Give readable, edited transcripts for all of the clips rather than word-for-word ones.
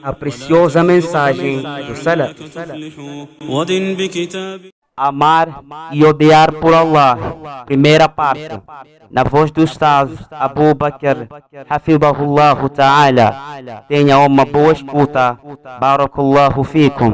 A preciosa mensagem do Salaf. Amar e odiar por Allah. Primeira parte. Na voz do Ustaz Abu Bakr Hafidhahullah Ta'ala. Tenha uma boa escuta. Barakallahu fikum.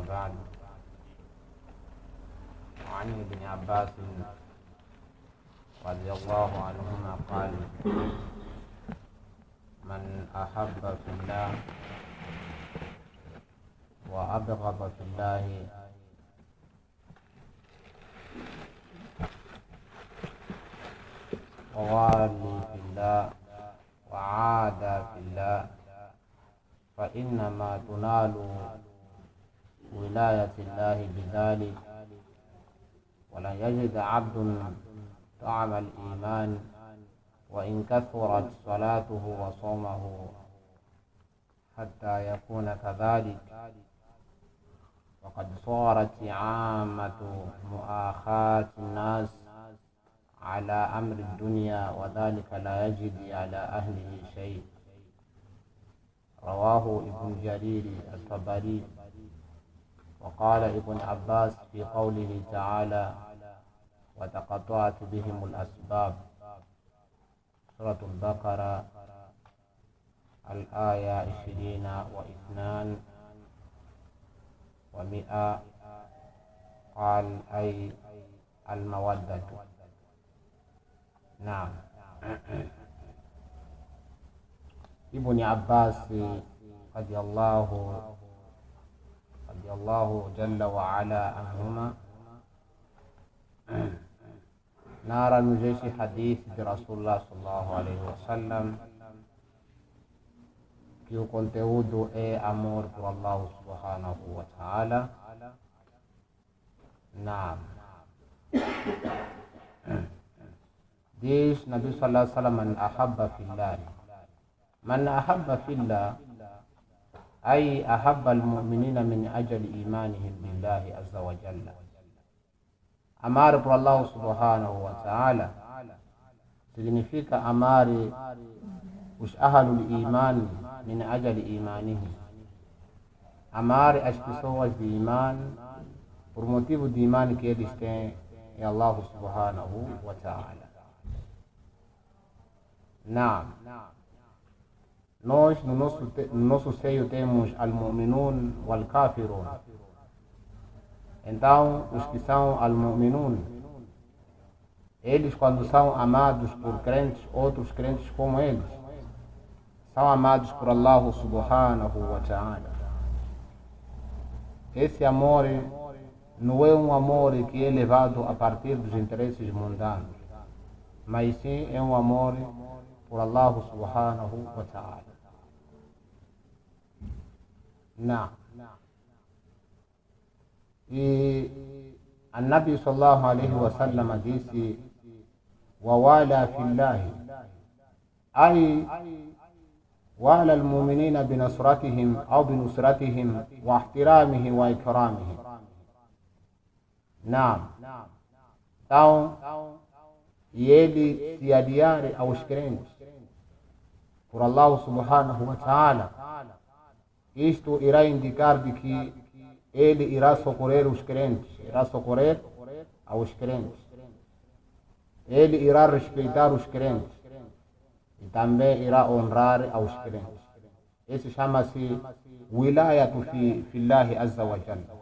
بعد وعن ابن عباس رضي الله عنهما قال من أحب في الله وأبغض في الله ووالي في الله وعادى في الله فإنما تنال ولاية الله بذلك ولن يجد عبد طعم الإيمان وإن كثرت صلاته وصومه حتى يكون كذلك وقد صارت عامة مؤاخاة الناس على أمر الدنيا وذلك لا يجد على أهله شيء. رواه ابن جرير الطبري. وقال ابن عباس في قوله تعالى وتقطعت بهم الأسباب سورة البقرة الآية 22 و100 قال أي المودة. نعم. ابن عباس رضي الله جل وعلا عنهما نرى نجيش حديث برسول الله صلى الله عليه وسلم que o conteúdo é amor por Allah subhanahu wa ta'ala. Naam. Diz Nabi sallallahu alaihi wasallam man ahabba fillah. Man ahabba fillah أي أحب المؤمنين من أجل إيمانهم بالله عز وجل. Amar por Allah subhanahu wa ta'ala significa amar os ahlul iman min ajali imanihim. Amar as pessoas de iman por motivo de iman que eles têm em Allah subhanahu wa ta'ala. Naam. Nós no nosso seio temos al-mu'minun wal-kafirun. Então os que são al-mu'minun, eles quando são amados por crentes, outros crentes como eles, são amados por Allah subhanahu wa ta'ala. Esse amor não é um amor que é levado a partir dos interesses mundanos, mas sim é um amor por Allah subhanahu wa ta'ala. Não. E a Nabi sallallahu alaihi wa sallam disse وَوَالَى فِي اللَّهِ أي وَالَى الْمُؤْمِنِينَ بِنَصْرَتِهِمْ أو بنصرتهم واحترامه وإكرامه. Não. Então, e ele se aliar aos crentes por Allah subhanahu wa ta'ala, isto irá indicar de que ele irá socorrer os crentes, irá socorrer aos crentes, ele irá respeitar os crentes e também irá honrar aos crentes. Esse chama-se wilayatu fillahi azza wa jalla,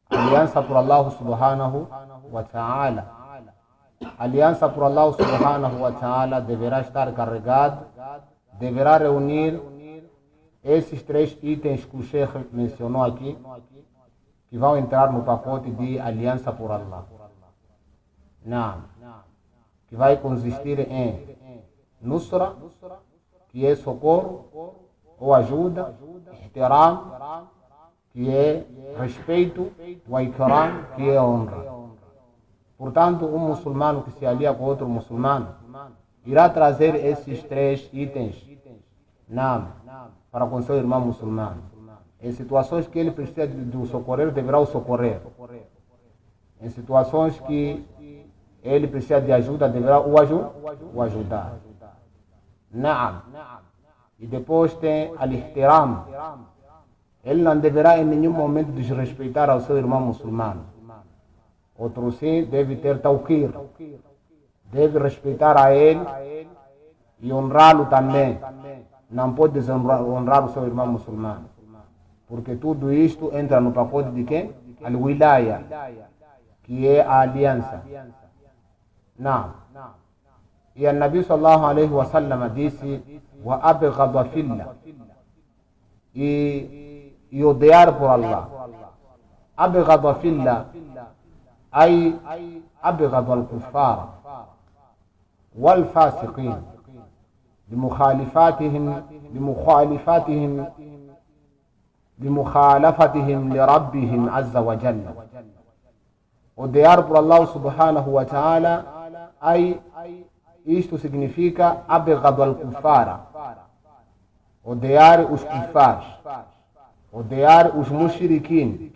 aliança por Allah subhanahu wa ta'ala. Aliança por Allah subhanahu wa ta'ala deverá estar carregado, deverá reunir esses três itens que o Sheikh mencionou aqui, que vão entrar no pacote de aliança por Allah. Não. Que vai consistir em nusra, que é socorro ou ajuda, ihtiram, que é respeito, wa ikram, que é honra. Portanto, um muçulmano que se alia com outro muçulmano irá trazer esses três itens. Não. para com seu irmão muçulmano. Em situações que ele precisa do socorrer, deverá o socorrer. Em situações que ele precisa de ajuda, deverá o ajudar. Naam. E depois tem al-ihtiram. Ele não deverá em nenhum momento desrespeitar ao seu irmão muçulmano. Outro sim deve ter tawqir. Deve respeitar a ele e honrá-lo também. Não pode desonrar o seu irmão muçulmano. Porque tudo isto entra no pacote de quem? Al-wilaya, que é a aliança. Não. E o Nabi sallallahu alaihi wa sallam disse: "Wa abghadha fillah", e odiar por Allah. Abghadha fillah ay abghadha al-kuffar wal fasiqin بمخالفتهم لربهم عز وجل. Odiar por Allah subhanahu wa ta'ala, isto significa abghadu al-kuffara, odiar os kuffars, odiar os mushrikin,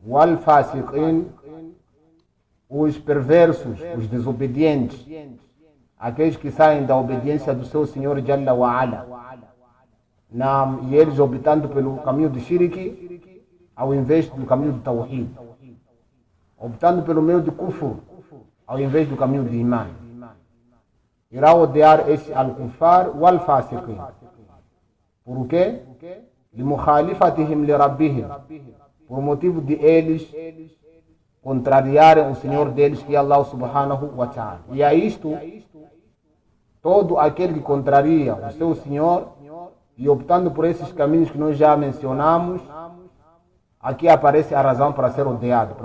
wal fasiqin, os perversos, os desobedientes, aqueles que saem da obediência do seu Senhor Jalla wa Ala, e eles optando pelo caminho do shirk ao invés do caminho do tawhid, optando pelo meio de kufr ao invés do caminho de iman. Irá odiar esse al-kuffar wal fasiqin. Por quê? لِمُخَالِفَتِهِمْ لِرَبِّهِمْ, por motivo de eles contrariarem o Senhor deles, que é Allah subhanahu wa ta'ala. E a isto, todo aquele que contraria o seu Senhor e optando por esses caminhos que nós já mencionamos, aqui aparece a razão para ser odiado,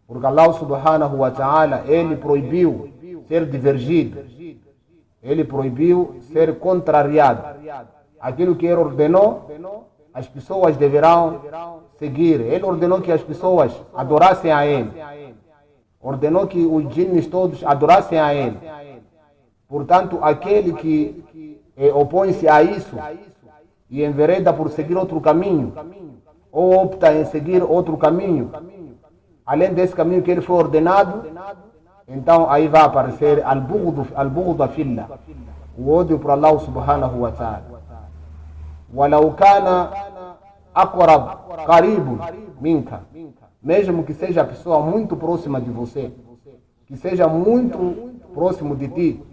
Porque Allah subhanahu wa ta'ala, ele proibiu ser divergido, ele proibiu ser contrariado. Aquilo que ele ordenou, as pessoas deverão seguir. Ele ordenou que as pessoas adorassem a ele, ordenou que os jinns todos adorassem a ele. Portanto, aquele que opõe-se a isso e envereda por seguir outro caminho, ou opta em seguir outro caminho, além desse caminho que ele foi ordenado, então aí vai aparecer al-bughd fillah, o ódio por Allah subhanahu wa ta'ala. وَلَوْ كَانَ أَقْرَبْ قَرِيبٌ minka, mesmo que seja a pessoa muito próxima de você, que seja muito próximo de ti,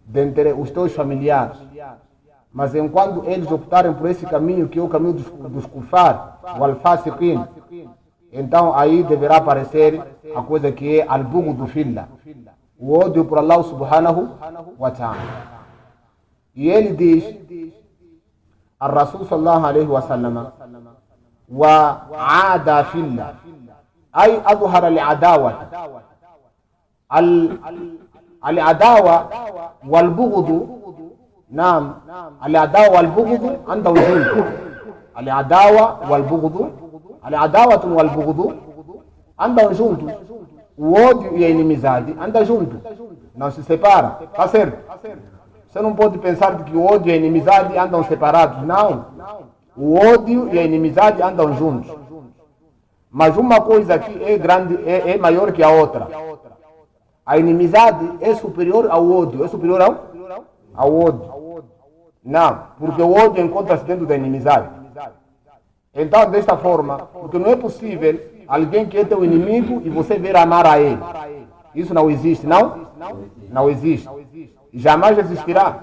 dentre os teus familiares, mas enquanto eles optarem por esse caminho, que é o caminho dos kufar, o al-fasiqin, então aí deverá aparecer a coisa que é al-bughd fillah, o ódio por Allah subhanahu wa ta'ala. E ele diz, الرسول صلى الله عليه وسلم: وعاد في الله، أي أظهر العداوة. العداوة والبغض، نعم، العداوة والبغض عند وجود. العداوة والبغض، العداوة والبغض عند وجود. O ódio e a inimizade andam juntos, não se separam, tá certo? Você não pode pensar que o ódio e a inimizade andam separados, não. O ódio e a inimizade andam juntos. Mas uma coisa aqui é grande, é maior que a outra. A inimizade é superior ao ódio. É superior ao ódio. Não, porque o ódio encontra-se dentro da inimizade. Então, desta forma, porque não é possível alguém que é teu inimigo e você vir amar a ele. Isso não existe, não? Não existe. E jamais existirá.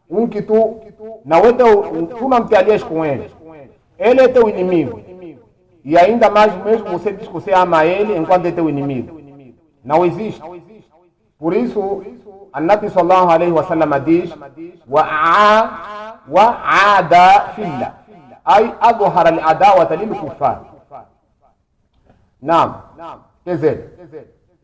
Um que tu não é tu não te alias com ele. Ele é teu inimigo. E ainda mais mesmo você diz que você ama ele enquanto é teu inimigo. Não existe. Por isso, a Nabi sallallahu alaihi wa sallam diz: وَعَادَ فِلَّةٍ أي أظهر العداوة للكفار. نعم، quer dizer,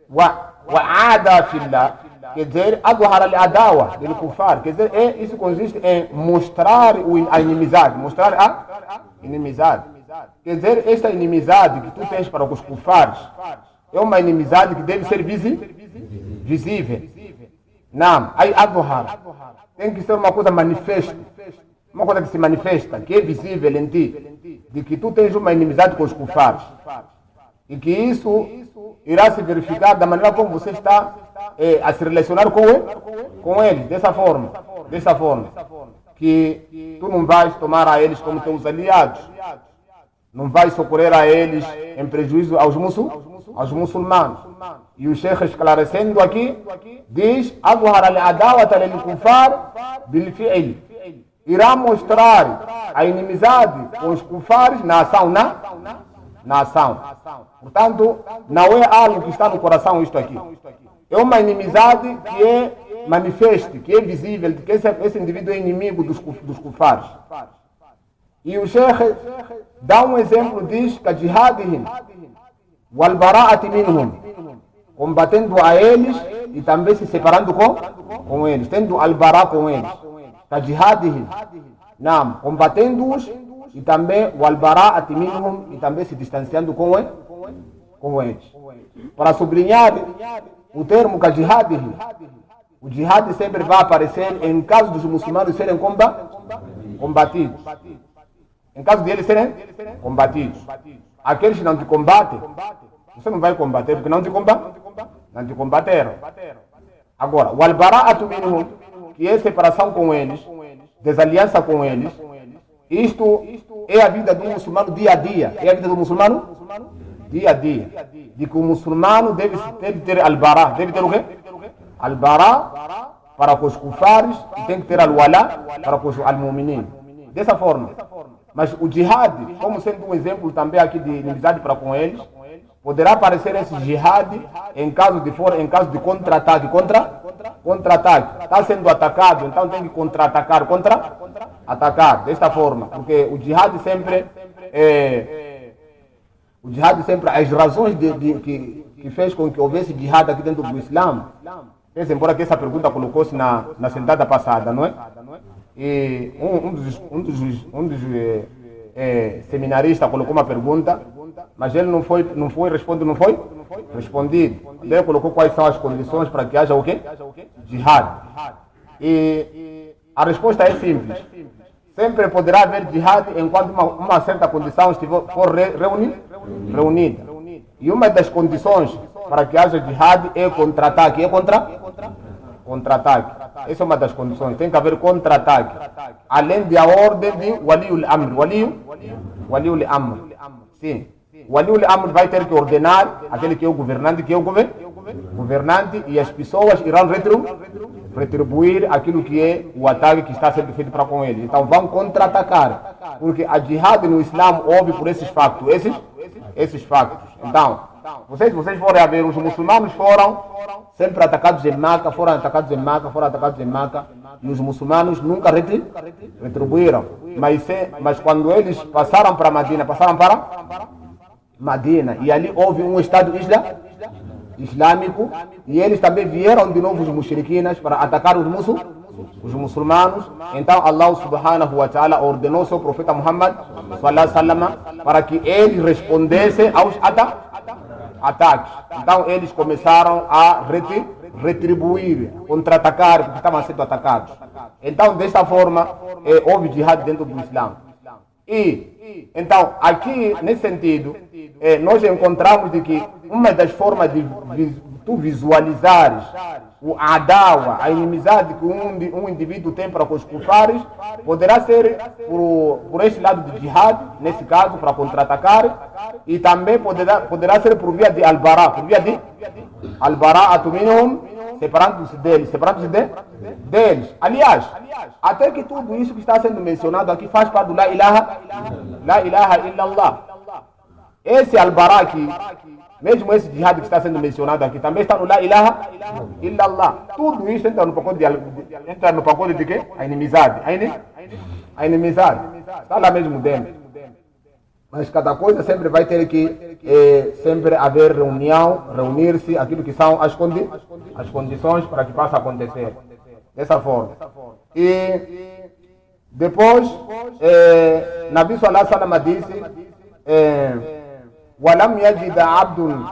وَعَادَ فِلَّةٍ quer dizer, أظهر العداوة للكفار, quer dizer, isso consiste em mostrar a inimizade, mostrar a inimizade. Quer dizer, esta inimizade que tu tens para os kufares é uma inimizade que deve ser visível. Não, aí أظهر tem que ser uma coisa manifesta. uma coisa que se manifesta, que é visível em ti, de que tu tens uma inimizade com os kufares, e que isso irá se verificar da maneira como você está a se relacionar com eles, dessa forma, que tu não vais tomar a eles como teus aliados, não vais socorrer a eles em prejuízo aos muçulmanos. E o Sheikh, esclarecendo aqui, diz: "Adhara al-adawata lil-kufar bil-fi'l", irá mostrar a inimizade com os kufares na ação. Portanto, não é algo que está no coração isto aqui. É uma inimizade que é manifesta, que é visível, que esse indivíduo é inimigo dos kufares. E o Sheikh dá um exemplo, diz que jihadihim wal bara'ati minhum, combatendo a eles e também se separando com eles, tendo al-bara com eles. Que jihadihim, não, combatendo-os e também o al-bara'ati minhum, e também se distanciando com eles. Para sublinhar o termo que jihadihim, o jihad sempre vai aparecer em caso dos muçulmanos serem combatidos. Em caso de eles serem combatidos. Aqueles que não te combatem, você não vai combater, porque não te combateram. Agora, o al-bara'atu minhum, que é separação com eles, desaliança com eles, isto é a vida do muçulmano dia a dia. É a vida do muçulmano dia a dia. De que o muçulmano deve ter al-bara. Deve ter o quê? Al-bara para com os kufares, e tem que ter al-wala para com os al-mu'minin. Dessa forma. Mas o jihad, como sendo um exemplo também aqui de inimizade para com eles, poderá aparecer esse jihad em caso de contra-ataque. Contra-ataque. Está sendo atacado, então tem que contra-atacar. Contra-atacar, desta forma. Porque o jihad sempre, as razões que fez com que houvesse jihad aqui dentro do Islã, embora que essa pergunta colocou-se na sentada passada, não é? E um dos seminaristas colocou uma pergunta, mas ele não foi respondido. Ele colocou quais são as condições para que haja o quê? Jihad. E a resposta é simples. Sempre poderá haver jihad enquanto uma certa condição for reunida. E uma das condições para que haja jihad é contra-ataque. Contra-ataque. Essa é uma das condições. Tem que haver contra-ataque. Além da ordem de Waliul Amr. Waliul Amr. Sim. Waliul Amr vai ter que ordenar aquele que é o governante, e as pessoas irão retribuir aquilo que é o ataque que está sendo feito para com ele. Então vão contra-atacar. Porque a jihad no Islã houve por esses factos. Esses factos. Então, vocês forem a ver, os muçulmanos foram sempre atacados em Meca, foram atacados em Meca, e os muçulmanos nunca retribuíram. Mas quando eles passaram para Madina, e ali houve um Estado islâmico, e eles também vieram de novo os mushriquinas para atacar os muçulmanos. Então Allah subhanahu wa ta'ala ordenou seu profeta Muhammad sallallahu alaihi wasallam para que eles respondessem aos ataques. Então eles começaram a retribuir, contra-atacar, porque estavam sendo atacados. Então desta forma houve jihad dentro do Islã. E então aqui nesse sentido nós encontramos de que uma das formas de tu visualizares o adawa, a inimizade que um indivíduo tem para com os kufares, poderá ser por este lado de jihad, nesse caso, para contra-atacar, e também poderá ser por via de al-bara, al-bara'atu minhum, separando-se deles. Aliás, até que tudo isso que está sendo mencionado aqui faz parte do la ilaha illallah. Esse al-bara aqui, mesmo esse jihad que está sendo mencionado aqui, também está no la ilaha illallah. Tudo isso entra no pacote de quê? A inimizade. A inimizade. Está lá mesmo dentro. Mas cada coisa sempre vai ter que sempre haver reunir-se, aquilo que são as condições para que possa acontecer. Dessa forma. E depois, Nabi sallallahu alaihi wasallam disse, ولم يجد عبد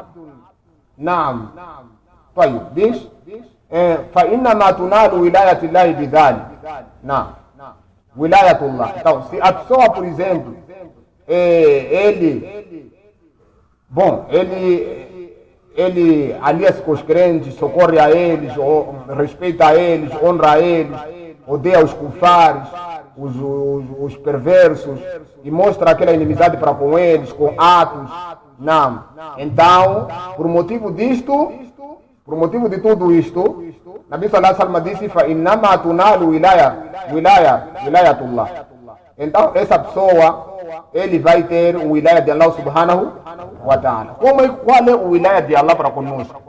نعم طيب ليش فإنما تنال ولاية الله بذلك نعم Wilayatullah. Então, se a pessoa, por exemplo, ele alia-se com os crentes, socorre a eles, respeita a eles, honra a eles, odeia os kufares, os perversos, e mostra aquela inimizade para com eles, com atos. Não. Então, por motivo de tudo isto, Nabi sallallahu alaihi wasallam disse: "Innama tunalu wilayatullah." Então, essa pessoa, ele vai ter o wilaya de Allah subhanahu wa ta'ala. Qual é o wilaya de Allah para conosco?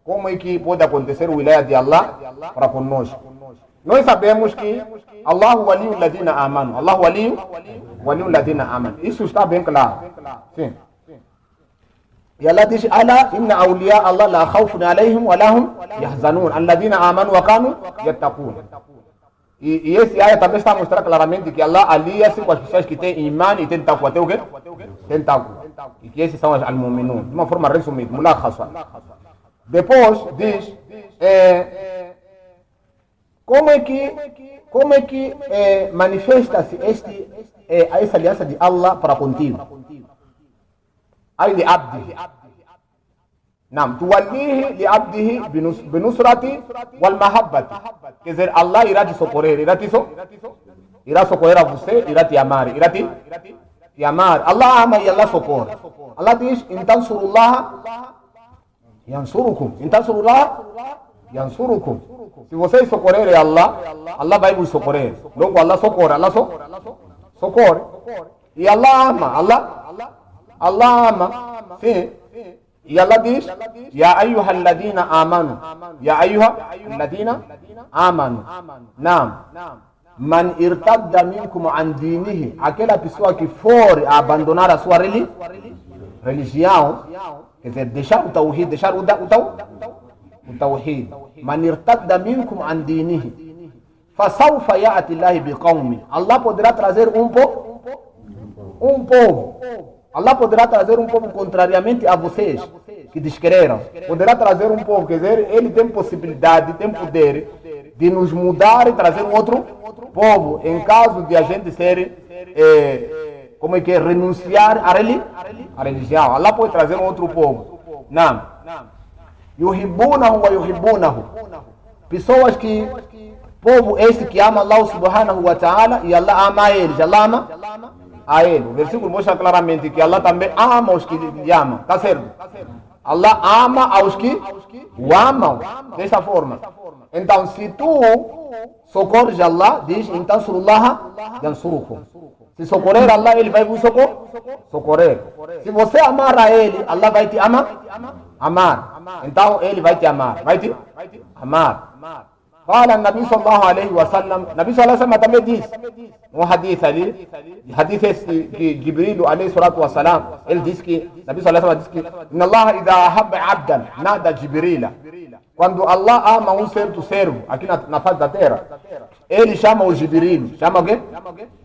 Como é que pode acontecer o wilaya de Allah para conosco? Nós sabemos que Allahu waliyu ladina amanu. Allahu waliyu ladina amanu. Isso está bem claro. Sim. E Allah diz: "Ala inna awliya Allah la khawfun alayhim wa lahum yahzanun. Alladina amanu wa kanu yattaqun." E esse ayah também está a mostrar claramente que Allah alia-se com as pessoas que têm iman e têm taqwa. Tem o quê? Tem taqwa. E que esses são os al-mu'minun. De uma forma resumida, mulakhasa. Depois diz, como é que manifesta-se essa aliança de Allah para contigo? Ai de abdi. Não, tuwallihi li abdihi binusrati wal mahabbati. Quer dizer, Allah irá te socorrer, irá socorrer a você, irá te amar, te amar. Allah ama e Allah socorre. Allah diz: "Então surullah yansurukum." Então surullah yansurukum. Se vocês socorrerem Allah, Allah vai vos socorrer. Logo Allah socorre, socorre. E Allah ama, Allah ama. Sim. E Allah diz: "Ya ayyuhalladhina amanu." Ya ayyuhalladhina amanu. Naam. Man irtadda minkum an dinihi. Aquela pessoa que for abandonar a sua religião, quer dizer, deixar o tawhid, deixar o tawhid. Man irtadda minkum an dinihi. Fasawfa ya'ti Allah biqawmin. Allah poderá trazer um povo. Allah poderá trazer um povo contrariamente a vocês que descreram. Poderá trazer um povo, quer dizer, ele tem possibilidade, tem poder de nos mudar e trazer um outro povo, em caso de a gente ser, renunciar à religião. Allah pode trazer um outro povo. Não. Yuhibbunahu wa yuhibbunahu. Pessoas que, povo este que ama Allah subhanahu wa ta'ala e Allah ama a eles. Allah ama a ele. O versículo mostra claramente que Allah também ama os que lhe amam. Está certo? Allah ama aos que o amam. Desta forma. Então, se tu socorres Allah, diz: "Então surullah yansurukum." Se socorrer Allah, ele vai vos socorrer. Se você amar a ele, Allah vai te amar. Então, ele vai te amar. Vai te amar. Fala Nabi sallallahu alaihi wasallam. Nabi sallallahu alaihi wasallam também diz um hadith ali, hadith esse que Jibril alaihi salatu wasalam, ele diz que, Nabi sallallahu alaihi wasallam diz que: "Inna Allah idha ahabba abdan nada Jibril." Quando Allah ama um certo servo aqui na face da terra, ele chama o Jibril. Chama o quê?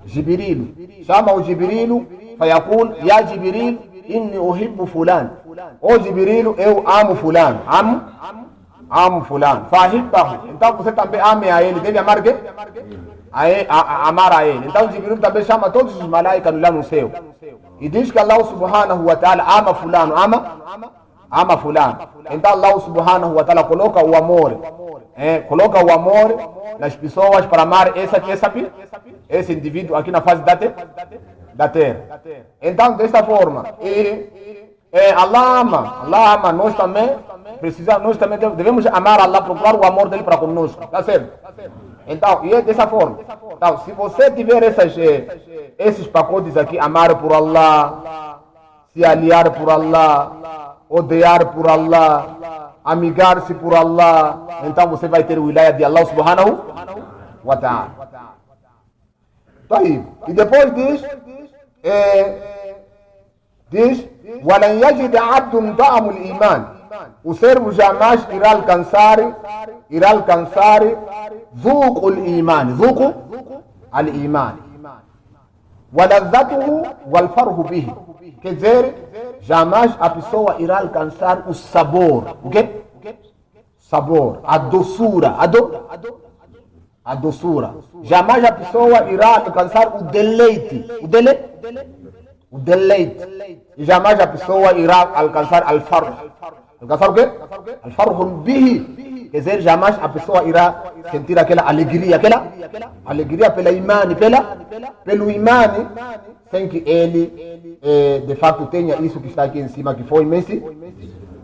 Jibril. Chama o Jibril, fayaqul: "Ya Jibril, inni uhibbu fulan." Ô Jibril, eu amo fulano. Amo fulano. Fahibbahu. Então você também ame a ele. Deve amar quê? Amar a ele. Então Jibril também chama todos os malaicas lá no céu. E diz que Allah subhanahu wa ta'ala ama fulano. Ama fulano. Então Allah subhanahu wa ta'ala coloca o amor. Coloca o amor nas pessoas para amar esse indivíduo aqui na face da terra. Então desta forma. Allah ama. Nós também devemos amar Allah, procurar o amor dele para conosco. Está certo? Então, e é dessa forma. Então, se você tiver esses pacotes aqui: amar por Allah, se aliar por Allah, odiar por Allah, amigar-se por Allah, então você vai ter o wilaya de Allah subhanahu wa ta'ala. E depois diz: "Walan yajid 'abdun ta'amul iman." O servo jamais irá alcançar zuqu al-iman. Waladzatuhu walfarhu bihi. Quer dizer, jamais a pessoa irá alcançar o sabor. O quê? Sabor, a doçura, a doçura. Jamais a pessoa irá alcançar o deleite. O deleite. E jamais a pessoa irá alcançar al-farh. Alcançar o quê? Al-farh bihi. Quer dizer, jamais a pessoa irá sentir aquela alegria pela imani, pelo imani, sem que ele, de fato, tenha isso que está aqui em cima, que foi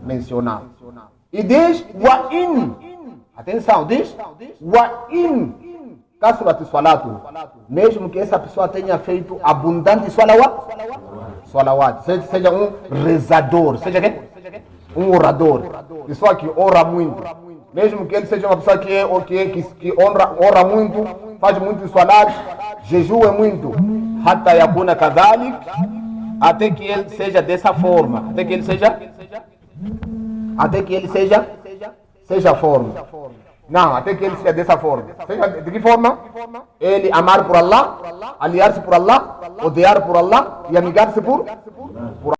mencionado. E diz, atenção, diz, kasrat salatu, mesmo que essa pessoa tenha feito abundante salawat, seja um rezador, seja quem? Um orador, pessoa que ora muito, mesmo que ele seja uma pessoa que ora muito, faz muito salat, jejua muito, hatta yakuna kadhalik, até que ele seja dessa forma, até que ele seja forma. Não, até que ele seja dessa forma. Seja de que forma? Ele amar por Allah, aliar-se por Allah, odiar por Allah e amigar-se por